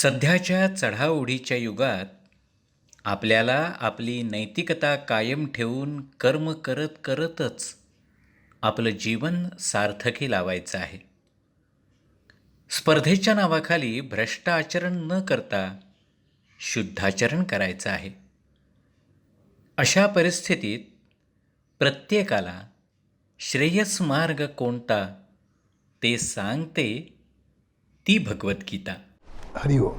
सध्याच्या चढाओढीच्या युगात आपल्याला आपली नैतिकता कायम ठेवून कर्म करत करतच आपलं जीवन सार्थकी लावायचं आहे. स्पर्धेच्या नावाखाली भ्रष्ट आचरण न करता शुद्धाचरण करायचं आहे. अशा परिस्थितीत प्रत्येकाला श्रेयस मार्ग कोणता ते सांगते ती भगवद्गीता. हरिओम.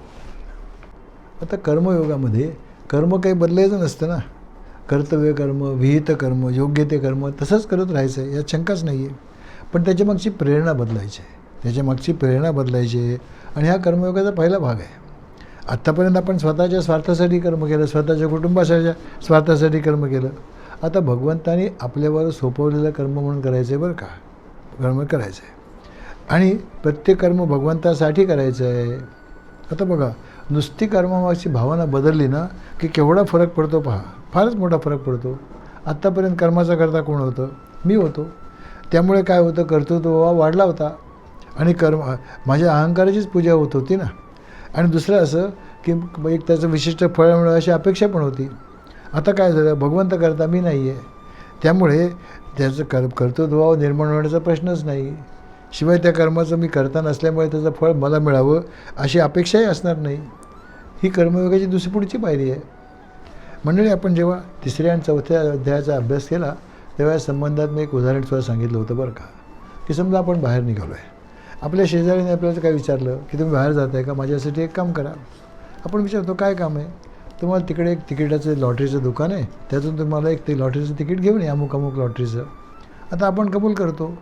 आता कर्मयोगामध्ये कर्म काही बदलायचं नसतं ना. कर्तव्य कर्म, विहित कर्म, योग्य ते कर्म तसंच करत राहायचं आहे, यात शंकाच नाही आहे. पण त्याच्यामागची प्रेरणा बदलायची आहे, त्याच्यामागची प्रेरणा बदलायची आहे. आणि हा कर्मयोगाचा पहिला भाग आहे. आत्तापर्यंत आपण स्वतःच्या स्वार्थासाठी कर्म केलं, स्वतःच्या कुटुंबाच्या स्वार्थासाठी कर्म केलं. आता भगवंतानी आपल्यावर सोपवलेलं कर्म म्हणून करायचं आहे बरं का. कर्म करायचं आहे आणि प्रत्येक कर्म भगवंतासाठी करायचं आहे. आता बघा, नुसती कर्मामागची भावना बदलली ना की केवढा फरक पडतो पहा. फारच मोठा फरक पडतो. आत्तापर्यंत कर्माचा करता कोण होतं? मी होतो. त्यामुळे काय होतं, कर्तृत्व वाढला होता आणि माझ्या अहंकाराचीच पूजा होत होती ना. आणि दुसरं असं की एक त्याचं विशिष्ट फळ मिळावं अशी अपेक्षा पण होती. आता काय झालं, भगवंत करता मी नाही आहे, त्यामुळे त्याचं कर्तृत्व निर्माण होण्याचा प्रश्नच नाही. शिवाय त्या कर्माचं मी करता नसल्यामुळे त्याचं फळ मला मिळावं अशी अपेक्षाही असणार नाही. ही कर्मयोगाची पुढची पायरी आहे. मंडळी, आपण जेव्हा 3ऱ्या आणि 4थ्या अध्यायाचा अभ्यास केला तेव्हा या संबंधात मी एक उदाहरण सुद्धा सांगितलं होतं बरं का. की समजा आपण बाहेर निघालो आहे, आपल्या शेजारीने आपल्याला काय विचारलं की तुम्ही बाहेर जात आहे का, माझ्यासाठी एक काम करा. आपण विचारतो काय काम आहे. तुम्हाला तिकडे एक तिकिटाचं लॉटरीचं दुकान आहे, त्यातून तुम्हाला एक ते लॉटरीचं तिकीट घेऊन या, अमुक अमुक लॉटरीचं. आता आपण कबूल करतो,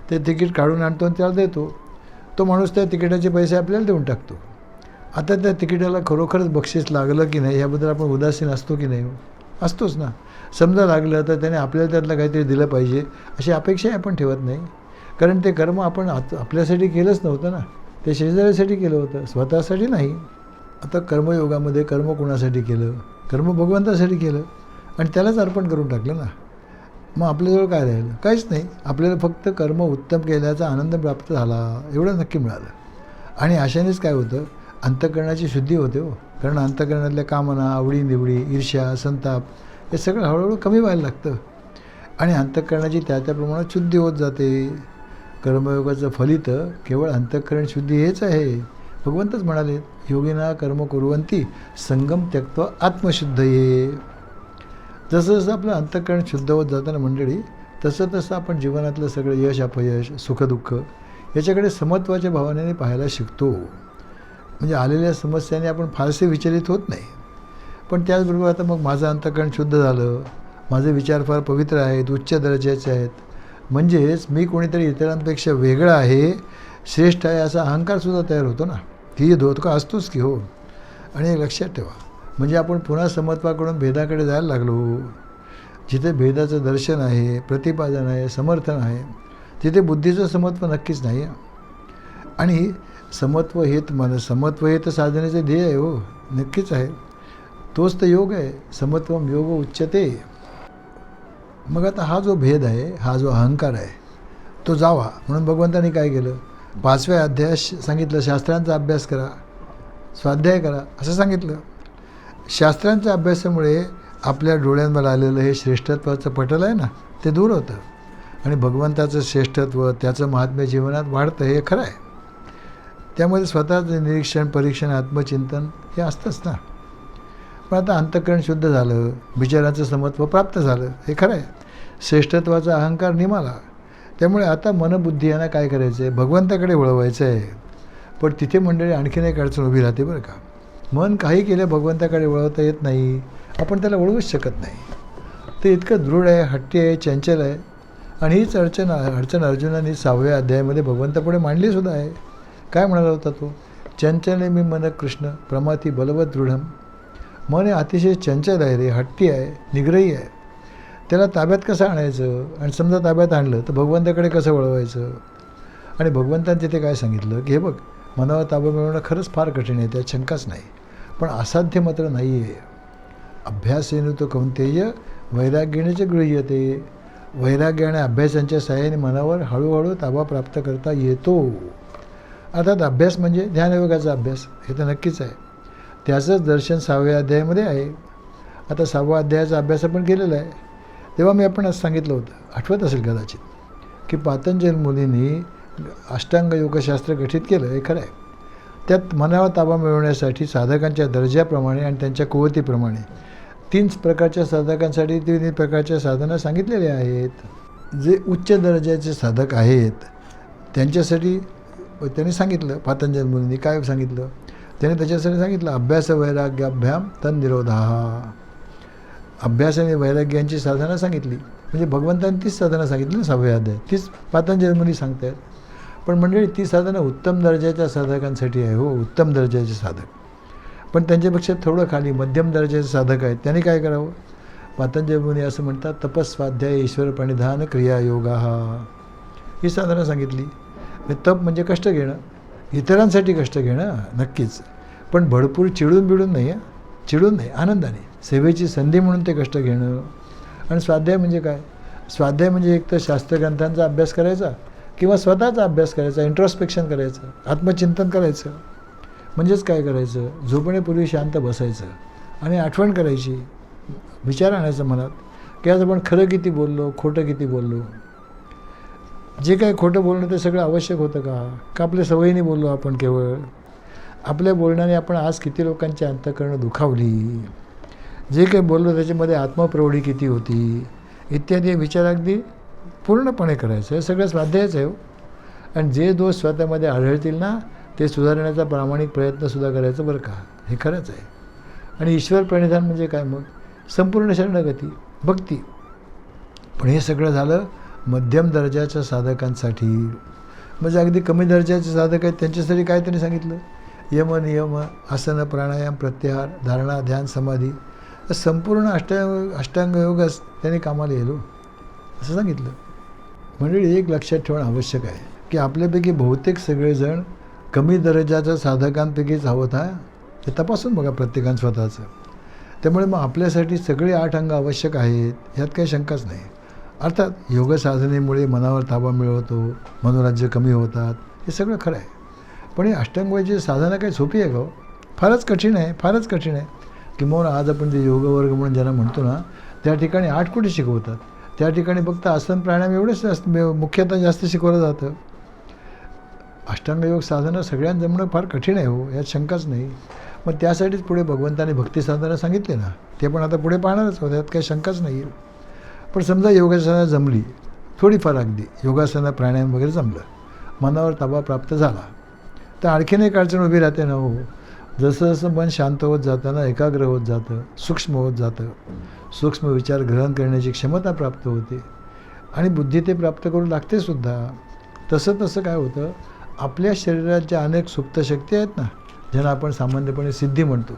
ते तिकीट काढून आणतो आणि त्याला देतो. तो माणूस त्या तिकिटाचे पैसे आपल्याला देऊन टाकतो. आता त्या तिकिटाला खरोखरच बक्षीस लागलं की नाही याबद्दल आपण उदासीन असतो की नाही? असतोच ना. समजा लागलं तर त्याने आपल्याला त्यातलं काहीतरी दिलं पाहिजे अशी अपेक्षाही आपण ठेवत नाही. कारण ते कर्म आपण आपल्यासाठी केलंच नव्हतं ना, ते शेजाऱ्यासाठी केलं होतं, स्वतःसाठी नाही. आता कर्मयोगामध्ये कर्म कोणासाठी केलं? कर्म भगवंतासाठी केलं आणि त्यालाच अर्पण करून टाकलं ना. मग आपल्याजवळ काय राहिलं? काहीच नाही. आपल्याला फक्त कर्म उत्तम केल्याचा आनंद प्राप्त झाला एवढं नक्की मिळालं. आणि अशानेच काय होतं, अंतःकरणाची शुद्धी होते हो. कारण अंतःकरणातल्या कामना, आवडीनिवडी, ईर्ष्या, संताप हे सगळं हळूहळू कमी व्हायला लागतं आणि अंतःकरणाची त्या प्रमाणात शुद्धी होत जाते. कर्मयोगाचं फलित केवळ अंतःकरण शुद्धी हेच आहे. भगवंतच म्हणाले, योगिना कर्म कुर्वन्ति संगम त्यक्त्वा आत्मशुद्धये. जसं जसं आपलं अंतःकरण शुद्ध होत जातं ना मंडळी, तसं तसं आपण जीवनातलं सगळं यश अपयश, सुखदुःख याच्याकडे समत्वाच्या भावनेने पाहायला शिकतो. म्हणजे आलेल्या समस्यांनी आपण फारसे विचलित होत नाही. पण त्याचबरोबर आता मग माझं अंतःकरण शुद्ध झालं, माझे विचार फार पवित्र आहेत, उच्च दर्जाचे आहेत, म्हणजेच मी कोणीतरी इतरांपेक्षा वेगळा आहे, श्रेष्ठ आहे असा अहंकारसुद्धा तयार होतो ना. ती धोका असतोच की हो. आणि एक लक्षात ठेवा, म्हणजे आपण पुन्हा समत्वाकडून भेदाकडे जायला लागलो. जिथे भेदाचं दर्शन आहे, प्रतिपादन आहे, समर्थन आहे, तिथे बुद्धीचं समत्व नक्कीच नाही. आणि समत्व हे तर साधनेचे ध्येय आहे हो, नक्कीच आहे. तोच तर योग आहे. समत्वम योग उच्यते. मग आता हा जो भेद आहे, हा जो अहंकार आहे, तो जावा म्हणून भगवंतांनी काय केलं, 5व्या अध्यायात सांगितलं, शास्त्रांचा अभ्यास करा, स्वाध्याय करा असं सांगितलं. शास्त्रांच्या अभ्यासामुळे आपल्या डोळ्यांवर आलेलं हे श्रेष्ठत्वाचं पटल आहे ना, ते दूर होतं आणि भगवंताचं श्रेष्ठत्व, त्याचं महात्म्य जीवनात वाढतं हे खरं आहे. त्यामध्ये स्वतःचं निरीक्षण, परीक्षण, आत्मचिंतन हे असतंच ना. पण आता अंतःकरण शुद्ध झालं, विचारांचं समत्व प्राप्त झालं हे खरं आहे. श्रेष्ठत्वाचा अहंकार निमाला. त्यामुळे आता मनबुद्धी यांना काय करायचं आहे, भगवंताकडे वळवायचं आहे. पण तिथे मंडळी आणखीन एक अडचण उभी राहते बरं का. मन काही केलं भगवंताकडे वळवता येत नाही, आपण त्याला वळवूच शकत नाही. ते इतकं दृढ आहे, हट्टी आहे, चंचल आहे. आणि हीच अडचण अर्जुनाने 6व्या अध्यायामध्ये भगवंतापुढे मांडलीसुद्धा आहे. काय म्हणाला होता तो, चंचले मी मन कृष्ण प्रमाथी बलवत दृढम. मन हे अतिशय चंचल आहे रे, हट्टी आहे, निग्रही आहे. त्याला ताब्यात कसं आणायचं, आणि समजा ताब्यात आणलं तर भगवंताकडे कसं वळवायचं. आणि भगवंतांनी तिथे काय सांगितलं की हे बघ, मनावर ताबा मिळवणं खरंच फार कठीण आहे, त्यात शंकाच नाही, पण असाध्य मात्र नाही आहे. अभ्यासेनु तो कौंतेय वैराग्यानेच गृह्यते. वैराग्य आणि अभ्यासांच्या सहाय्याने मनावर हळूहळू ताबा प्राप्त करता येतो. अर्थात अभ्यास म्हणजे ध्यानयोगाचा अभ्यास, हे तर नक्कीच आहे. त्याचंच दर्शन 6व्या अध्यायामध्ये आहे. आता 6व्या अध्यायाचा अभ्यास आपण केलेला आहे. तेव्हा मी आपण असं सांगितलं होतं, आठवत असेल कदाचित, की पातंजल मुनींनी अष्टांग योगशास्त्र गठीत केलं, हे खरं आहे. त्यात मनावर ताबा मिळवण्यासाठी साधकांच्या दर्जाप्रमाणे आणि त्यांच्या कुवतीप्रमाणे 3 प्रकारच्या साधकांसाठी 3 प्रकारच्या साधना सांगितलेल्या आहेत. जे उच्च दर्जाचे साधक आहेत त्यांच्यासाठी त्यांनी सांगितलं, पातंजल मुनींनी काय सांगितलं, त्याने त्याच्यासाठी सांगितलं अभ्यास वैराग्याभ्याम तन्निरोधाः. अभ्यास आणि वैराग्यांची साधना सांगितली, म्हणजे भगवंतांनी तीच साधना सांगितली ना 6व्या अध्यायात, तीच पातंजल मुनी सांगतायत. पण मंडळी ती साधना उत्तम दर्जाच्या साधकांसाठी आहे, हो, उत्तम दर्जाचे साधक. पण त्यांच्यापेक्षा थोडं खाली मध्यम दर्जाचे साधक आहेत, त्यांनी काय करावं? पातंजल मुनी असं म्हणतात, तपस्वाध्याय ईश्वर प्रणिधान क्रिया योगा, ही साधना सांगितली. तप म्हणजे कष्ट घेणं, इतरांसाठी कष्ट घेणं नक्कीच, पण भरपूर चिडून बिडून नाही, चिडून नाही, आनंदाने, सेवेची संधी म्हणून ते कष्ट घेणं. आणि स्वाध्याय म्हणजे काय? स्वाध्याय म्हणजे एक तर शास्त्रग्रंथांचा अभ्यास करायचा किंवा स्वतःचा अभ्यास करायचा, इंट्रोस्पेक्शन करायचं, आत्मचिंतन करायचं. म्हणजेच काय करायचं? झोपण्यापूर्वी शांत बसायचं आणि आठवण करायची, विचार आणायचा मनात की आज आपण खरं किती बोललो, खोटं किती बोललो. जे काही खोटं बोलणं ते सगळं आवश्यक होतं का आपल्या सवयीने बोललो आपण? केवळ आपल्या बोलण्याने आपण आज किती लोकांची अंतःकरणं दुखावली, जे काही बोललो त्याच्यामध्ये आत्मप्रौढी किती होती, इत्यादी विचार अगदी पूर्णपणे करायचं. हे सगळं स्वाध्यायच आहे. आणि जे दोष स्वतःमध्ये आढळतील ना ते सुधारण्याचा प्रामाणिक प्रयत्नसुद्धा करायचं बरं का, हे खरंच आहे. आणि ईश्वर प्रणिधान म्हणजे काय? मग संपूर्ण शरणगती, भक्ती. पण हे सगळं झालं मध्यम दर्जाच्या साधकांसाठी. म्हणजे अगदी कमी दर्जाचे साधक आहेत त्यांच्यासाठी काय त्यांनी सांगितलं? यम नियम, आसन, प्राणायाम, प्रत्याहार, धारणा, ध्यान, समाधी, संपूर्ण अष्टांग योग त्यांनी कामाला येलो असं सांगितलं. म्हणजे एक लक्षात ठेवणं आवश्यक आहे की आपल्यापैकी बहुतेक सगळेजण कमी दर्जाच्या साधकांपैकीच आहोत. हे तपासून बघा प्रत्येकानं स्वतःचं. त्यामुळे मग आपल्यासाठी सगळे 8 अंग आवश्यक आहेत, ह्यात काही शंकाच नाही. अर्थात योग साधनेमुळे मनावर ताबा मिळवतो, मनोराज्य कमी होतात, हे सगळं खरं आहे. पण ही अष्टांगाची साधना काही सोपी आहे का? फारच कठीण आहे, फारच कठीण आहे. किंवा आज आपण जे योगवर्ग म्हणून ज्यांना म्हणतो ना, त्या ठिकाणी 8 कुठे शिकवतात? त्या ठिकाणी फक्त आसन प्राणायाम एवढंच जास्त मुख्यतः जास्त शिकवलं जातं. अष्टांग योग साधना सगळ्यांना जमणं फार कठीण आहे, हो, यात शंकाच नाही. मग त्यासाठीच पुढे भगवंताने भक्ती साधना सांगितले ना, ते पण आता पुढे पाहणारच होतं, यात काही शंकाच नाही. पण समजा योगासना जमली थोडीफार, अगदी योगासना प्राणायाम वगैरे जमलं, मनावर ताबा प्राप्त झाला, तर आणखीन एक अडचण उभी राहते ना, हो. जसं जसं मन शांत होत जातं ना, एकाग्र होत जातं, सूक्ष्म होत जातं, सूक्ष्म विचार ग्रहण करण्याची क्षमता प्राप्त होते आणि बुद्धी ते प्राप्त करू लागते सुद्धा. तसं तसं काय होतं, आपल्या शरीरात ज्या अनेक सुप्त शक्ती आहेत ना, ज्यांना आपण सामान्यपणे सिद्धी म्हणतो,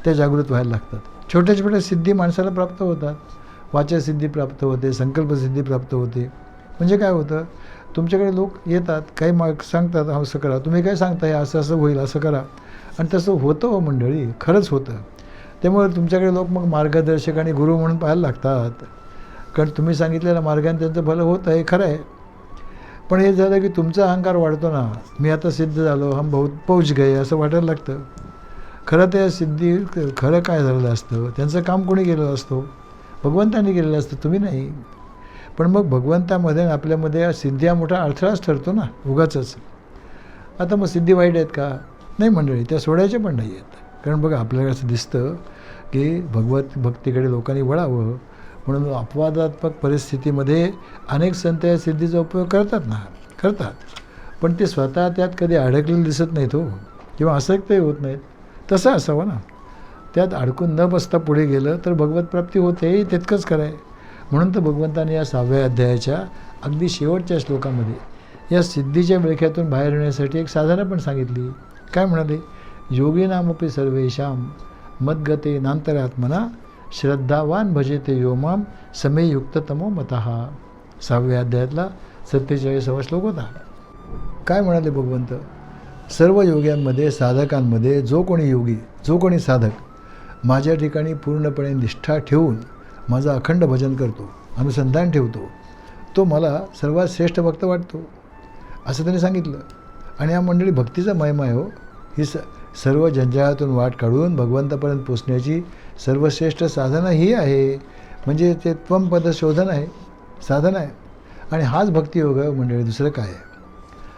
त्या जागृत व्हायला लागतात. छोट्या छोट्या सिद्धी माणसाला प्राप्त होतात. वाचासिद्धी प्राप्त होते, संकल्पसिद्धी प्राप्त होते. म्हणजे काय होतं, तुमच्याकडे लोक येतात, काही सांगतात असं करा, तुम्ही काय सांगताय असं असं होईल, असं करा, आणि तसं होतं. हो मंडळी, खरंच होतं. त्यामुळे तुमच्याकडे लोक मग मार्गदर्शक आणि गुरु म्हणून पाहायला लागतात, कारण तुम्ही सांगितलेल्या मार्गाने त्यांचं भलं होतं, हे खरं आहे. पण हे झालं की तुमचा अहंकार वाढतो ना, मी आता सिद्ध झालो, हम बहुत पहुंच गए, असं वाटायला लागतं. खरं त्या सिद्धी खरं काय झालेलं असतं, त्यांचं काम कोणी केलेलं असतो? भगवंतांनी केलेलं असतं, तुम्ही नाही. पण मग भगवंतामध्ये आपल्यामध्ये सिद्धी हा मोठा अडथळाच ठरतो ना, उगाचच. आता मग सिद्धी वाईट आहेत का? नाही मंडळी, त्या सोडायच्या पण नाही आहेत. कारण बघा आपल्याला असं दिसतं की भगवत भक्तीकडे लोकांनी वळावं म्हणून अपवादात्मक परिस्थितीमध्ये अनेक संत या सिद्धीचा उपयोग करतात. पण ते स्वतः त्यात कधी अडकलेले दिसत नाहीत, हो, किंवा आसक्तही होत नाहीत. तसं असावं ना, त्यात अडकून न बसता पुढे गेलं तर भगवत प्राप्ती होते, हे तितकंच खरं आहे. म्हणून तर भगवंताने या 6व्या अध्यायाच्या अगदी शेवटच्या श्लोकामध्ये या सिद्धीच्या विळख्यातून बाहेर येण्यासाठी एक साधना पण सांगितली. काय म्हणाले? योगिनामपि सर्वेषां मद्गते नांतरात्मना श्रद्धावान भजेते यो माम समे युक्ततमो मतः. 6व्या अध्यायातला 47वा श्लोक होता. काय म्हणाले भगवंत? सर्व योग्यांमध्ये, साधकांमध्ये जो कोणी योगी, जो कोणी साधक माझ्या ठिकाणी पूर्णपणे निष्ठा ठेवून माझं अखंड भजन करतो, अनुसंधान ठेवतो, तो मला सर्वात श्रेष्ठ भक्त वाटतो, असं त्यांनी सांगितलं. आणि या मंडळी भक्तीचा महिमा आहे हो. ही सर्व जंजाळातून वाट काढून भगवंतापर्यंत पोचण्याची सर्वश्रेष्ठ साधना ही आहे. म्हणजे ते त्वमपद शोधन आहे, साधना आहे. आणि हाच भक्तियोग मंडळी, दुसरं काय आहे.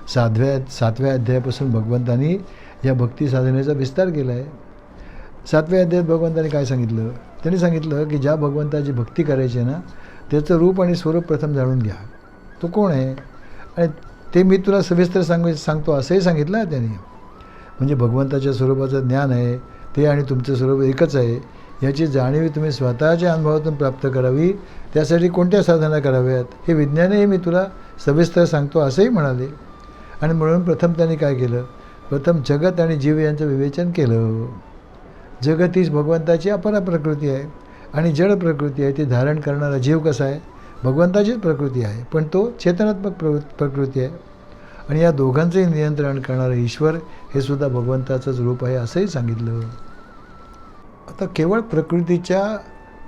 7व्या अध्यायापासून भगवंतांनी या भक्ती साधनेचा विस्तार केला आहे. 7व्या अध्यायात भगवंतांनी काय सांगितलं? त्यांनी सांगितलं की ज्या भगवंताची भक्ती करायची आहे ना, त्याचं रूप आणि स्वरूप प्रथम जाणून घ्या. तो कोण आहे आणि ते मी तुला सविस्तर सांगतो असंही सांगितलं आहे त्यांनी. म्हणजे भगवंताच्या स्वरूपाचं ज्ञान आहे ते आणि तुमचं स्वरूप एकच आहे याची जाणीव तुम्ही स्वतःच्या अनुभवातून प्राप्त करावी. त्यासाठी कोणत्या साधना कराव्यात हे विज्ञानही मी तुला सविस्तर सांगतो असंही म्हणाले. आणि म्हणून प्रथम त्यांनी काय केलं? प्रथम जगत आणि जीव यांचं विवेचन केलं. जगत हीच भगवंताची अपरा प्रकृती आहे आणि जड प्रकृती आहे. ती धारण करणारा जीव कसा आहे? भगवंताचीच प्रकृती आहे, पण तो चेतनात्मक प्रकृती आहे. आणि या दोघांचंही नियंत्रण करणारा ईश्वर हे सुद्धा भगवंताचंच रूप आहे असंही सांगितलं. आता केवळ प्रकृतीच्या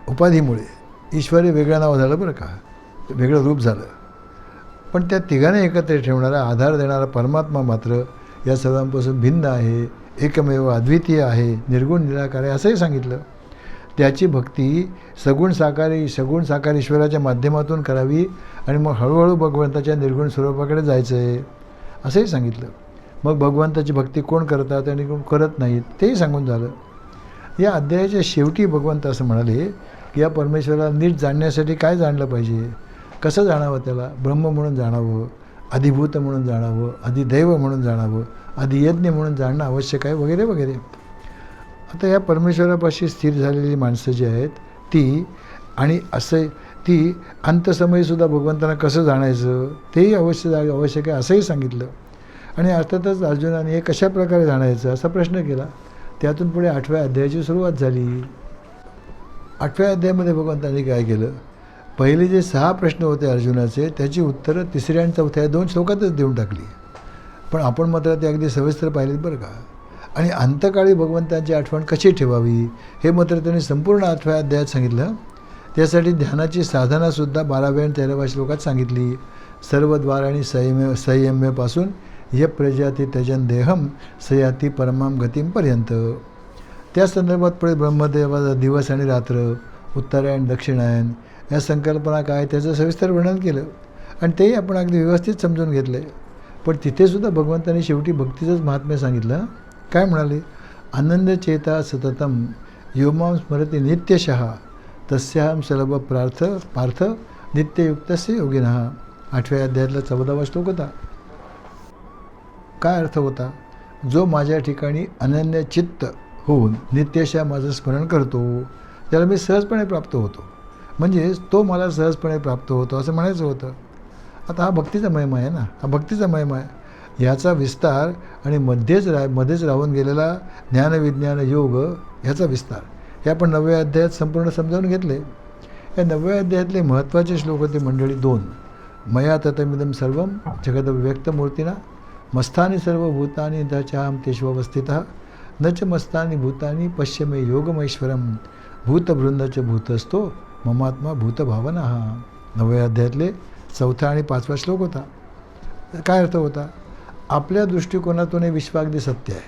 उपाधीमुळे ईश्वर हे वेगळं नाव झालं बरं का, वेगळं रूप झालं. पण त्या तिघांना एकत्र ठेवणारा, आधार देणारा परमात्मा मात्र या सर्वांपासून भिन्न आहे, एकमेव अद्वितीय आहे, निर्गुण निराकार आहे असंही सांगितलं. त्याची भक्ती सगुण साकार ईश्वराच्या माध्यमातून करावी आणि मग हळूहळू भगवंताच्या निर्गुण स्वरूपाकडे जायचं आहे असंही सांगितलं. मग भगवंताची भक्ती कोण करतात आणि कोण करत नाहीत तेही सांगून झालं. या अध्यायाच्या शेवटी भगवंत असं म्हणाले की या परमेश्वराला नीट जाणण्यासाठी काय जाणलं पाहिजे, कसं जाणावं? त्याला ब्रह्म म्हणून जाणावं, अधिभूत म्हणून जाणावं, अधिदैव म्हणून जाणावं, अधियज्ञ म्हणून जाणणं आवश्यक आहे, वगैरे वगैरे. आता या परमेश्वरापाशी स्थिर झालेली माणसं जी आहेत ती अंतसमयीसुद्धा भगवंतांना कसं जाणायचं तेही आवश्यक आहे असंही सांगितलं. आणि अर्थातच अर्जुनाने हे कशा प्रकारे जाणायचं असा प्रश्न केला. त्यातून पुढे 8व्या अध्यायाची सुरुवात झाली. 8व्या अध्यायामध्ये भगवंतांनी काय केलं? पहिले जे 6 प्रश्न होते अर्जुनाचे त्याची उत्तरं 3ऱ्या आणि 4थ्या 2 श्लोकातच देऊन टाकली. पण आपण मात्र ते अगदी सविस्तर पाहिलेत बरं का. आणि अंतकाळी भगवंतांची आठवण कशी ठेवावी हे मात्र त्यांनी संपूर्ण 8व्या अध्यायात सांगितलं. त्यासाठी ध्यानाची साधनासुद्धा 12व्या आणि 13व्या श्लोकात सांगितली. सर्व द्वारांनी संयम्यपासून य प्रजाती त्यजन देहम सयाती परमाम गतींपर्यंत. त्या संदर्भात पुढे ब्रह्मदेवाचा दिवस आणि रात्र, उत्तरायण दक्षिणायन या संकल्पना काय त्याचं सविस्तर वर्णन केलं आणि तेही आपण अगदी व्यवस्थित समजून घेतलं. पण तिथेसुद्धा भगवंतांनी शेवटी भक्तीचंच महात्म्य सांगितलं. काय म्हणाले? आनंद चेता सततम योमां स्मरती नित्यशः तस्याहं सुलभ पार्थ नित्ययुक्तस्य योगिनः. 8व्या अध्यायातला 14वा श्लोक होता. काय अर्थ होता? जो माझ्या ठिकाणी अनन्य चित्त होऊन नित्यशः माझं स्मरण करतो त्याला मी सहजपणे प्राप्त होतो. म्हणजेच तो मला सहजपणे प्राप्त होतो असं म्हणायचं होतं. आता हा भक्तीचा महिमा आहे ना, हा भक्तीचा महिमा आहे. ह्याचा विस्तार आणि मध्येच राहून गेलेला ज्ञानविज्ञान योग ह्याचा विस्तार हे आपण 9व्या अध्यायात संपूर्ण समजावून घेतले. या 9व्या अध्यायातले महत्त्वाचे श्लोक होते मंडळी 2. मया ततमिदं सर्वं जगदव्यक्तमूर्तिना मस्थानी सर्व भूतानि दचाहं तेष्वस्थितः न च मस्तानि भूतानि पश्य मे योगमैश्वरम भूतभृंदच भूतस्थो ममात्मा भूतभावना. 9व्या अध्यायातले 4था आणि 5वा श्लोक होता. काय अर्थ होता? आपल्या दृष्टिकोनातून हे विश्व अगदी सत्य आहे,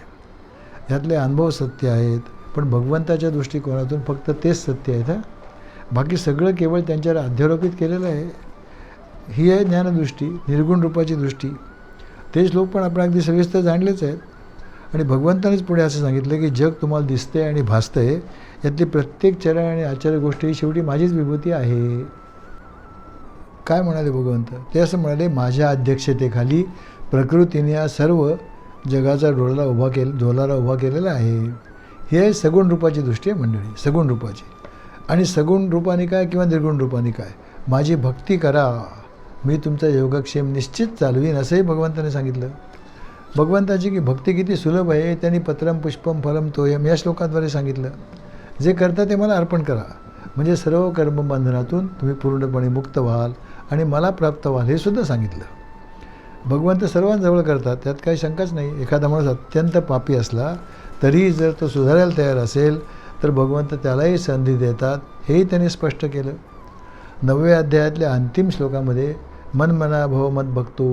ह्यातले अनुभव सत्य आहेत, पण भगवंताच्या दृष्टिकोनातून फक्त तेच सत्य आहेत. बाकी सगळं केवळ त्यांच्यावर अध्यारोपित केलेलं आहे. ही आहे ज्ञानदृष्टी, निर्गुण रूपाची दृष्टी. ते श्लोक पण आपण अगदी सविस्तर जाणलेच आहेत. आणि भगवंतानेच पुढे असं सांगितलं की जग तुम्हाला दिसतंय आणि भासतंय, यातली प्रत्येक चरण आणि आचार्य गोष्ट ही शेवटी माझीच विभूती आहे. काय म्हणाले भगवंत? ते असं म्हणाले, माझ्या अध्यक्षतेखाली प्रकृतीने या सर्व जगाचा डोलारा उभा केलेला आहे. हे सगुण रूपाची दृष्टी आहे मंडळी, सगुण रूपाची. आणि सगुण रूपाने काय किंवा निर्गुण रूपाने काय, माझी भक्ती करा, मी तुमचा योगक्षेम निश्चित चालवीन असंही भगवंताने सांगितलं. भगवंताची की भक्ती किती सुलभ आहे त्यांनी पत्रम पुष्पम फलम तोयम या श्लोकाद्वारे सांगितलं. जे करता ते मला अर्पण करा, म्हणजे सर्व कर्मबंधनातून तुम्ही पूर्णपणे मुक्त व्हाल आणि मला प्राप्त व्हाल हे सुद्धा सांगितलं. भगवंत सर्वांजवळ करतात, त्यात काही शंकाच नाही. एखादा माणूस अत्यंत पापी असला तरीही जर तो सुधारायला तयार असेल तर भगवंत त्यालाही संधी देतात, हेही त्यांनी स्पष्ट केलं. 9व्या अध्यायातल्या अंतिम श्लोकामध्ये मन मना भव मत भक्तो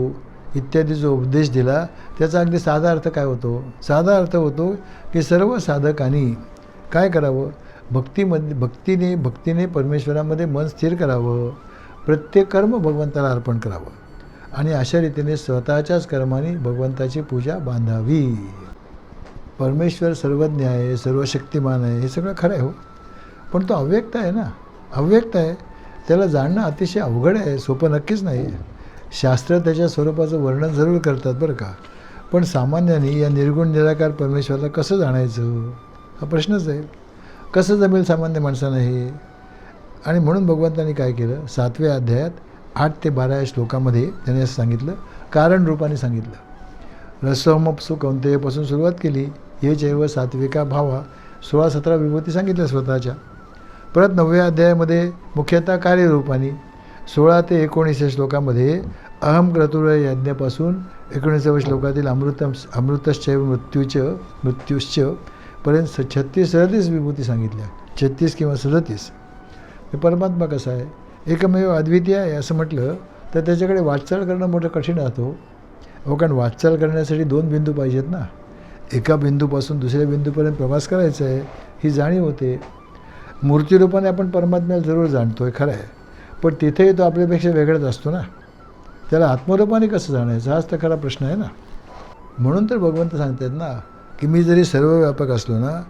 इत्यादी जो उपदेश दिला त्याचा अगदी साधा अर्थ काय होतो? साधा अर्थ होतो की सर्व साधकांनी काय करावं? भक्तीने परमेश्वरामध्ये मन स्थिर करावं, प्रत्येक कर्म भगवंताला अर्पण करावं आणि अशा रीतीने स्वतःच्याच कर्माने भगवंताची पूजा बांधावी. परमेश्वर सर्वज्ञ आहे, सर्वशक्तिमान आहे, हे सगळं खरं आहे हो, पण तो अव्यक्त आहे ना, अव्यक्त आहे. त्याला जाणणं अतिशय अवघड आहे, सोपं नक्कीच नाही. शास्त्र त्याच्या स्वरूपाचं वर्णन जरूर करतात बरं का, पण सामान्याने या निर्गुण निराकार परमेश्वराला कसं जाणायचं हा प्रश्नच आहे. कसं जमेल सामान्य माणसानं हे? आणि म्हणून भगवंतांनी काय केलं, 7व्या अध्यायात 8 ते 12 या श्लोकामध्ये त्याने असं सांगितलं, कारण रूपाने सांगितलं. रसोमपसु कौंतेयपासून सुरुवात केली. हे चैव सात्विका भावा 16-17 विभूती सांगितल्या स्वतःच्या. परत 9व्या अध्यायामध्ये मुख्यतः कार्यरूपाने 16 ते 19 या श्लोकामध्ये अहम क्रतुर यज्ञापासून 19व्या श्लोकातील अमृतश्चैव मृत्युश्च पर्यंत 36-37 विभूती सांगितल्या. 36 किंवा 37. हे परमात्मा कसा आहे? एकमेव अद्वितीय आहे असं म्हटलं तर त्याच्याकडे वाटचाल करणं मोठं कठीण राहतो हो, कारण वाटचाल करण्यासाठी 2 बिंदू पाहिजेत ना. एका बिंदूपासून दुसऱ्या बिंदूपर्यंत प्रवास करायचा आहे ही जाणीव होते. मूर्तिरूपाने आपण परमात्म्याला जरूर जाणतो आहे, खरं आहे, पण तिथेही तो आपल्यापेक्षा वेगळाच असतो ना. त्याला आत्मरूपाने कसं जाणायचं हाच तर खरा प्रश्न आहे ना. म्हणून तर भगवंत सांगतात ना की मी जरी सर्वव्यापक असलो ना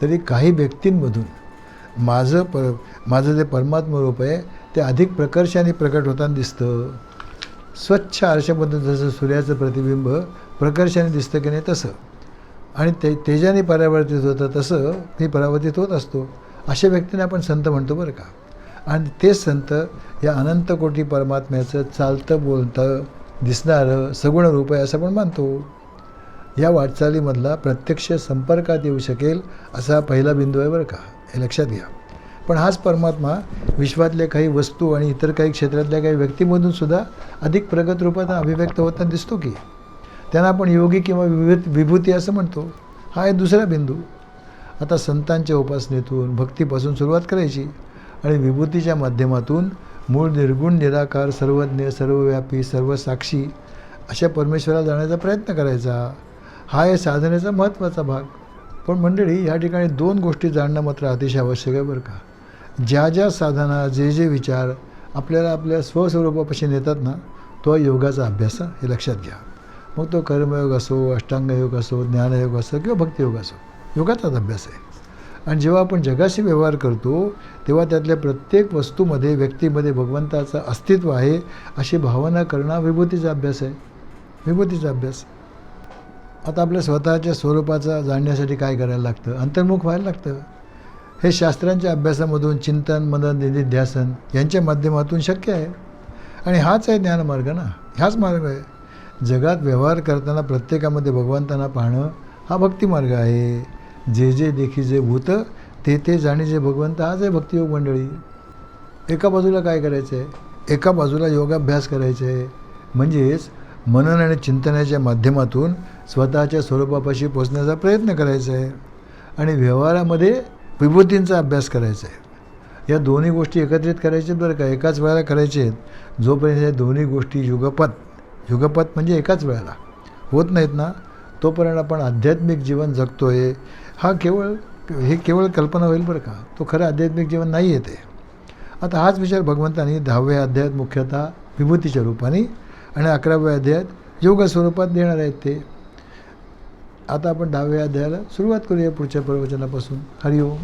तरी काही व्यक्तींमधून माझं जे परमात्मा रूप आहे ते अधिक प्रकर्षाने प्रकट होताना दिसतं. स्वच्छ आरशामधून जसं सूर्याचं प्रतिबिंब प्रकर्षाने दिसतं की नाही तसं, आणि तेजाने परावर्तित होतं तसं मी परावर्तित होत असतो. अशा व्यक्तींना आपण संत म्हणतो बरं का. आणि तेच संत या अनंत कोटी परमात्म्याचं चालतं बोलतं दिसणारं सगुण रूप आहे असं आपण मानतो. या वाटचालीमधला प्रत्यक्ष संपर्कात येऊ शकेल असा पहिला बिंदू आहे बरं का, हे लक्षात घ्या. पण हाच परमात्मा विश्वातल्या काही वस्तू आणि इतर काही क्षेत्रातल्या काही व्यक्तीमधून सुद्धा अधिक प्रगत रूपात अभिव्यक्त होताना दिसतो की, त्यांना आपण योगी किंवा विभूती असं म्हणतो. हा आहे दुसरा बिंदू. आता संतांच्या उपासनेतून भक्तीपासून सुरुवात करायची आणि विभूतीच्या माध्यमातून मूळ निर्गुण निराकार सर्वज्ञ सर्वव्यापी सर्वसाक्षी अशा परमेश्वराला जाण्याचा प्रयत्न करायचा. हा आहे साधनेचा महत्त्वाचा भाग. पण मंडळी ह्या ठिकाणी 2 गोष्टी जाणणं मात्र अतिशय आवश्यक आहे बरं का. ज्या ज्या साधना जे विचार आपल्याला आपल्या स्वस्वरूपापाशी नेतात ना तो योगाचा अभ्यास हे लक्षात घ्या. मग तो कर्मयोग असो, अष्टांगयोग असो, ज्ञानयोग असो किंवा भक्तियोग असो, योगाचाच अभ्यास आहे. आणि जेव्हा आपण जगाशी व्यवहार करतो तेव्हा त्यातल्या प्रत्येक वस्तूमध्ये व्यक्तीमध्ये भगवंताचं अस्तित्व आहे अशी भावना करणं विभूतीचा अभ्यास आहे, विभूतीचा अभ्यास. आता आपल्या स्वतःच्या स्वरूपाचा जाणण्यासाठी काय करायला लागतं? अंतर्मुख व्हायला लागतं. हे शास्त्रांच्या अभ्यासामधून चिंतन मनन निधिध्यासन यांच्या माध्यमातून शक्य आहे. आणि हाच आहे ज्ञानमार्ग ना, हाच मार्ग आहे. जगात व्यवहार करताना प्रत्येकामध्ये भगवंतांना पाहणं हा भक्तिमार्ग आहे. जे देखी जे भूत ते जाणी जे भगवंत हाच आहे भक्तियोग मंडळी. एका बाजूला काय करायचं आहे? एका बाजूला योगाभ्यास करायचा आहे, म्हणजेच मनन आणि चिंतनाच्या माध्यमातून स्वतःच्या स्वरूपापाशी पोचण्याचा प्रयत्न करायचा आहे. आणि व्यवहारामध्ये विभूतींचा अभ्यास करायचा आहे. या दोन्ही गोष्टी एकत्रित करायच्या बरं का, एकाच वेळेला करायचे आहेत. जोपर्यंत या दोन्ही गोष्टी युगपत म्हणजे एकाच वेळेला होत नाहीत ना तोपर्यंत आपण आध्यात्मिक जीवन जगतो आहे हे केवळ कल्पना होईल बरं का, तो खरं आध्यात्मिक जीवन नाही येते. आता हाच विचार भगवंतांनी 10व्या अध्यायात मुख्यतः विभूतीच्या रूपाने आणि 11व्या अध्यायात योग स्वरूपात देणार आहेत ते. आता आपण 10व्या अध्यायाला सुरुवात करूया पुढच्या प्रवचनापासून. हरिओम.